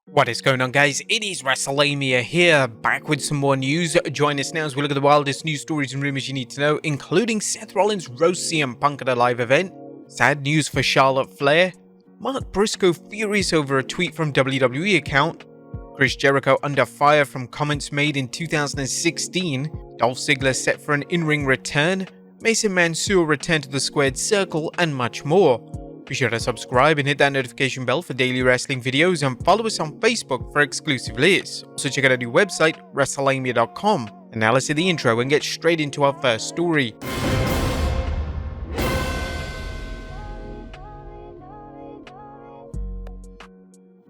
What is going on, guys? It is Wrestlelamia here, back with some more news. Join us now as we look at the wildest news stories and rumors you need to know, including Seth Rollins roasts CM Punk at a live event, sad news for Charlotte Flair, Mark Briscoe furious over a tweet from WWE account, Chris Jericho under fire from comments made in 2016, Dolph Ziggler set for an in-ring return, Mace and Mansoor return to the squared circle, and much more. Be sure to subscribe and hit that notification bell for daily wrestling videos, and follow us on Facebook for exclusive lists. Also check out our new website, Wrestlelamia.com. And now let's hit the intro and get straight into our first story.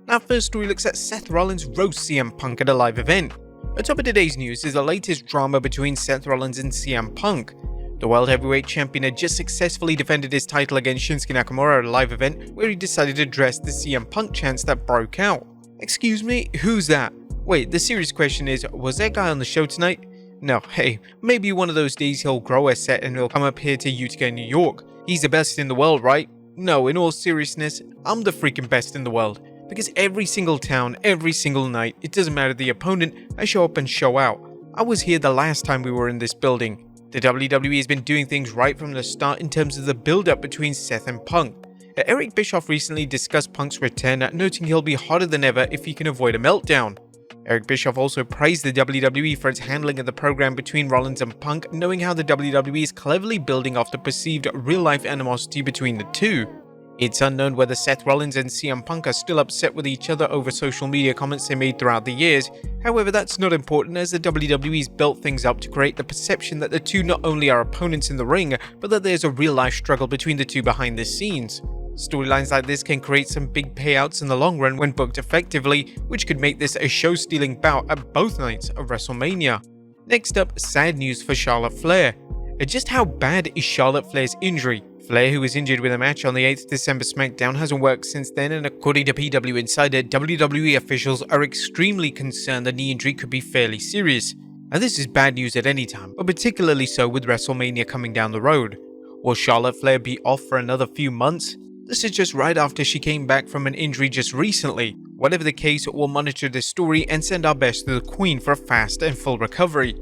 Our first story looks at Seth Rollins roasts CM Punk at a live event. On top of today's news is the latest drama between Seth Rollins and CM Punk. The World Heavyweight Champion had just successfully defended his title against Shinsuke Nakamura at a live event where he decided to address the CM Punk chants that broke out. Excuse me, who's that? Wait, the serious question is, was that guy on the show tonight? No, hey, maybe one of those days he'll grow a set and he'll come up here to Utica, New York. He's the best in the world, right? No, in all seriousness, I'm the freaking best in the world. Because every single town, every single night, it doesn't matter the opponent, I show up and show out. I was here the last time we were in this building. The WWE has been doing things right from the start in terms of the build-up between Seth and Punk. Eric Bischoff recently discussed Punk's return, noting he'll be hotter than ever if he can avoid a meltdown. Eric Bischoff also praised the WWE for its handling of the program between Rollins and Punk, knowing how the WWE is cleverly building off the perceived real-life animosity between the two. It's unknown whether Seth Rollins and CM Punk are still upset with each other over social media comments they made throughout the years. However, that's not important, as the WWE's built things up to create the perception that the two not only are opponents in the ring, but that there's a real-life struggle between the two behind the scenes. Storylines like this can create some big payouts in the long run when booked effectively, which could make this a show-stealing bout at both nights of WrestleMania. Next up, sad news for Charlotte Flair. Just how bad is Charlotte Flair's injury? Flair, who was injured with a match on the 8th December SmackDown, hasn't worked since then, and according to PW Insider, WWE officials are extremely concerned the knee injury could be fairly serious. Now this is bad news at any time, but particularly so with WrestleMania coming down the road. Will Charlotte Flair be off for another few months? This is just right after she came back from an injury just recently. Whatever the case, we'll monitor this story and send our best to the Queen for a fast and full recovery.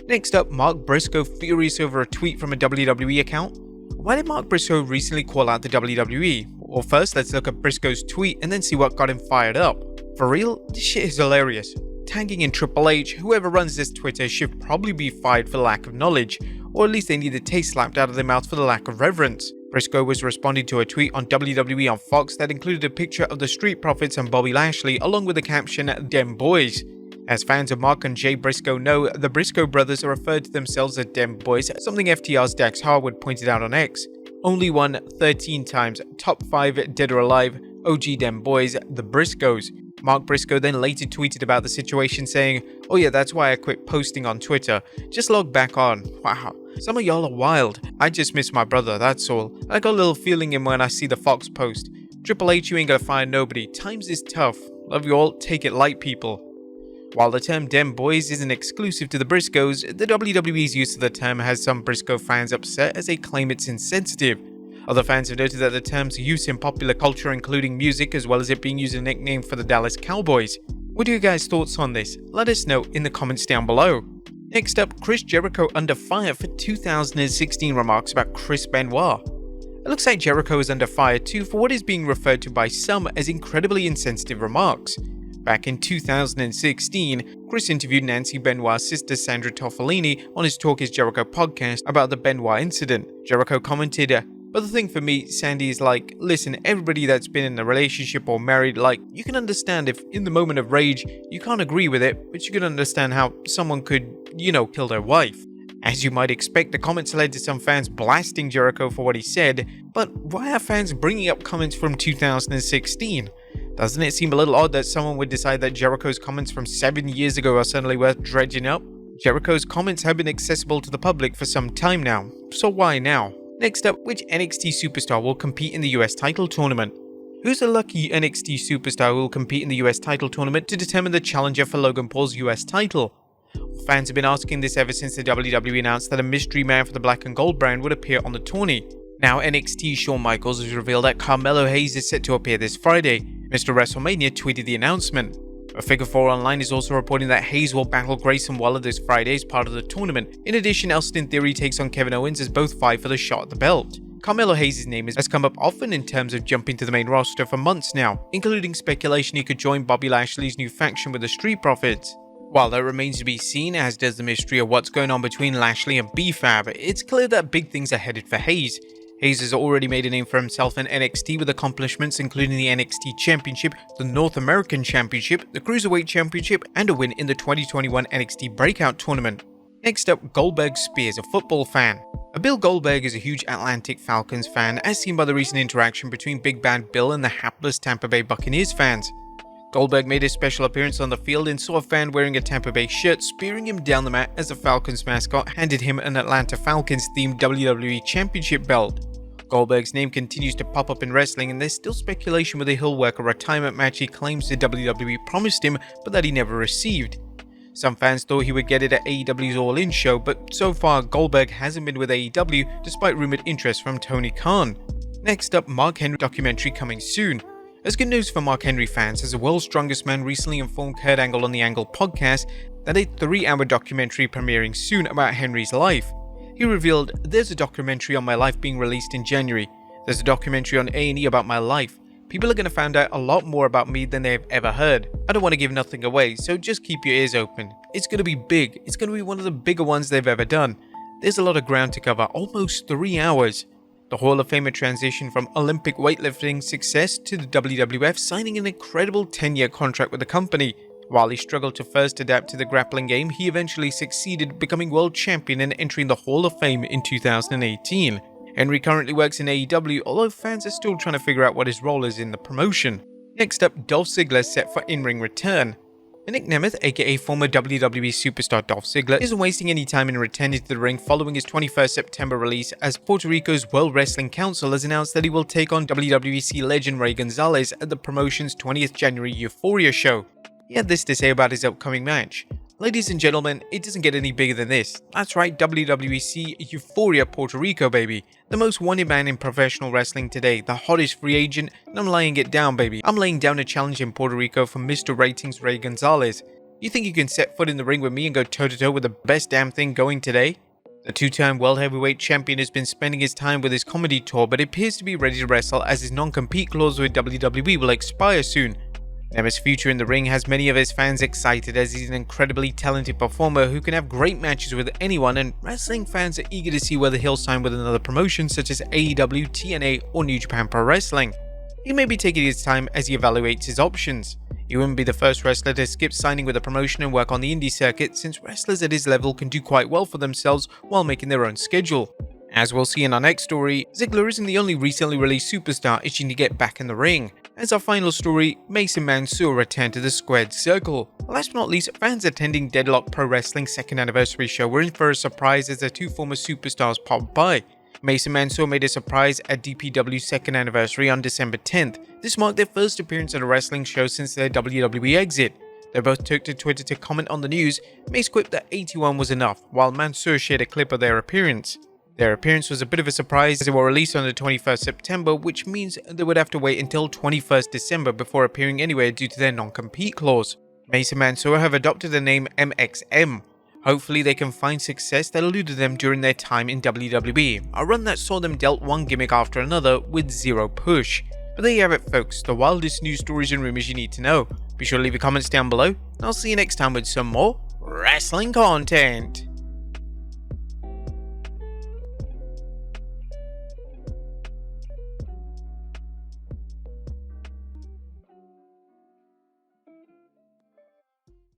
Next up, Mark Briscoe furious over a tweet from a WWE account. Why did Mark Briscoe recently call out the WWE? Well, first let's look at Briscoe's tweet and then see what got him fired up. For real, this shit is hilarious. Tagging in Triple H, whoever runs this Twitter should probably be fired for lack of knowledge, or at least they need a taste slapped out of their mouth for the lack of reverence. Briscoe was responding to a tweet on WWE on Fox that included a picture of the Street Profits and Bobby Lashley along with the caption, "Dem Boys." As fans of Mark and Jay Briscoe know, the Briscoe brothers are referred to themselves as Dem Boys, something FTR's Dax Harwood pointed out on X. Only won 13 times, top 5 dead or alive, OG Dem Boys, the Briscoes. Mark Briscoe then later tweeted about the situation saying, "Oh yeah, that's why I quit posting on Twitter. Just log back on. Wow, some of y'all are wild. I just miss my brother, that's all. I got a little feeling in when I see the Fox post. Triple H, you ain't gonna find nobody. Times is tough. Love you all, take it light, people." While the term Dem Boys isn't exclusive to the Briscoes, the WWE's use of the term has some Briscoe fans upset as they claim it's insensitive. Other fans have noted that the term's use in popular culture, including music, as well as it being used as a nickname for the Dallas Cowboys. What are your guys' thoughts on this? Let us know in the comments down below. Next up, Chris Jericho under fire for 2016 remarks about Chris Benoit. It looks like Jericho is under fire too for what is being referred to by some as incredibly insensitive remarks. Back in 2016, Chris interviewed Nancy Benoit's sister Sandra Toffolini on his Talk is Jericho podcast about the Benoit incident. Jericho commented, "But the thing for me, Sandy, is like, listen, everybody that's been in a relationship or married, like, you can understand if in the moment of rage, you can't agree with it, but you can understand how someone could, kill their wife." As you might expect, the comments led to some fans blasting Jericho for what he said, but why are fans bringing up comments from 2016? Doesn't it seem a little odd that someone would decide that Jericho's comments from 7 years ago are suddenly worth dredging up? Jericho's comments have been accessible to the public for some time now, so why now? Next up, which NXT superstar will compete in the US title tournament? Who's the lucky NXT superstar who will compete in the US title tournament to determine the challenger for Logan Paul's US title? Fans have been asking this ever since the WWE announced that a mystery man for the Black and Gold brand would appear on the tourney. Now NXT Shawn Michaels has revealed that Carmelo Hayes is set to appear this Friday. Mr. WrestleMania tweeted the announcement. A Figure 4 Online is also reporting that Hayes will battle Grayson Waller this Friday as part of the tournament. In addition, Austin Theory takes on Kevin Owens as both fight for the shot at the belt. Carmelo Hayes' name has come up often in terms of jumping to the main roster for months now, including speculation he could join Bobby Lashley's new faction with the Street Profits. While that remains to be seen, as does the mystery of what's going on between Lashley and B-Fab, it's clear that big things are headed for Hayes. Hayes has already made a name for himself in NXT with accomplishments including the NXT Championship, the North American Championship, the Cruiserweight Championship, and a win in the 2021 NXT Breakout Tournament. Next up, Goldberg spears a football fan. Bill Goldberg is a huge Atlantic Falcons fan, as seen by the recent interaction between Big Bad Bill and the hapless Tampa Bay Buccaneers fans. Goldberg made his special appearance on the field and saw a fan wearing a Tampa Bay shirt spearing him down the mat as the Falcons mascot handed him an Atlanta Falcons themed WWE Championship belt. Goldberg's name continues to pop up in wrestling, and there's still speculation whether he'll work a retirement match he claims the WWE promised him but that he never received. Some fans thought he would get it at AEW's All In show, but so far Goldberg hasn't been with AEW despite rumored interest from Tony Khan. Next up, Mark Henry documentary coming soon. As good news for Mark Henry fans, as the world's strongest man recently informed Kurt Angle on the Angle podcast that a 3-hour documentary premiering soon about Henry's life. He revealed, "There's a documentary on my life being released in January. There's a documentary on A&E about my life. People are going to find out a lot more about me than they've ever heard. I don't want to give nothing away, so just keep your ears open. It's going to be big. It's going to be one of the bigger ones they've ever done. There's a lot of ground to cover, almost 3 hours." The Hall of Famer transitioned from Olympic weightlifting success to the WWF, signing an incredible 10-year contract with the company. While he struggled to first adapt to the grappling game, he eventually succeeded, becoming world champion and entering the Hall of Fame in 2018. Henry currently works in AEW, although fans are still trying to figure out what his role is in the promotion. Next up, Dolph Ziggler set for in-ring return. Nick Nemeth, aka former WWE superstar Dolph Ziggler, isn't wasting any time in returning to the ring following his 21st September release, as Puerto Rico's World Wrestling Council has announced that he will take on WWEC legend Ray Gonzalez at the promotion's 20th January Euphoria show. He had this to say about his upcoming match. "Ladies and gentlemen, it doesn't get any bigger than this. That's right, WWEC Euphoria Puerto Rico, baby. The most wanted man in professional wrestling today, the hottest free agent, and I'm laying it down, baby. I'm laying down a challenge in Puerto Rico for Mr. Ratings Ray Gonzalez. You think you can set foot in the ring with me and go toe-to-toe with the best damn thing going today?" The two-time World Heavyweight Champion has been spending his time with his comedy tour, but appears to be ready to wrestle as his non-compete clause with WWE will expire soon. Nemeth's future in the ring has many of his fans excited, as he's an incredibly talented performer who can have great matches with anyone, and wrestling fans are eager to see whether he'll sign with another promotion such as AEW, TNA, or New Japan Pro Wrestling. He may be taking his time as he evaluates his options. He wouldn't be the first wrestler to skip signing with a promotion and work on the indie circuit, since wrestlers at his level can do quite well for themselves while making their own schedule. As we'll see in our next story, Ziggler isn't the only recently released superstar itching to get back in the ring. As our final story, Mace and Mansoor return to the squared circle. Last but not least, fans attending Deadlock Pro Wrestling's 2nd anniversary show were in for a surprise as their two former superstars popped by. Mace and Mansoor made a surprise at DPW's 2nd anniversary on December 10th. This marked their first appearance at a wrestling show since their WWE exit. They both took to Twitter to comment on the news. Mace quipped that 81 was enough, while Mansoor shared a clip of their appearance. Their appearance was a bit of a surprise as they were released on the 21st September, which means they would have to wait until 21st December before appearing anywhere due to their non-compete clause. Mace and Mansoor have adopted the name MXM. Hopefully they can find success that eluded them during their time in WWE, a run that saw them dealt one gimmick after another with zero push. But there you have it, folks, the wildest news stories and rumors you need to know. Be sure to leave your comments down below, and I'll see you next time with some more wrestling content.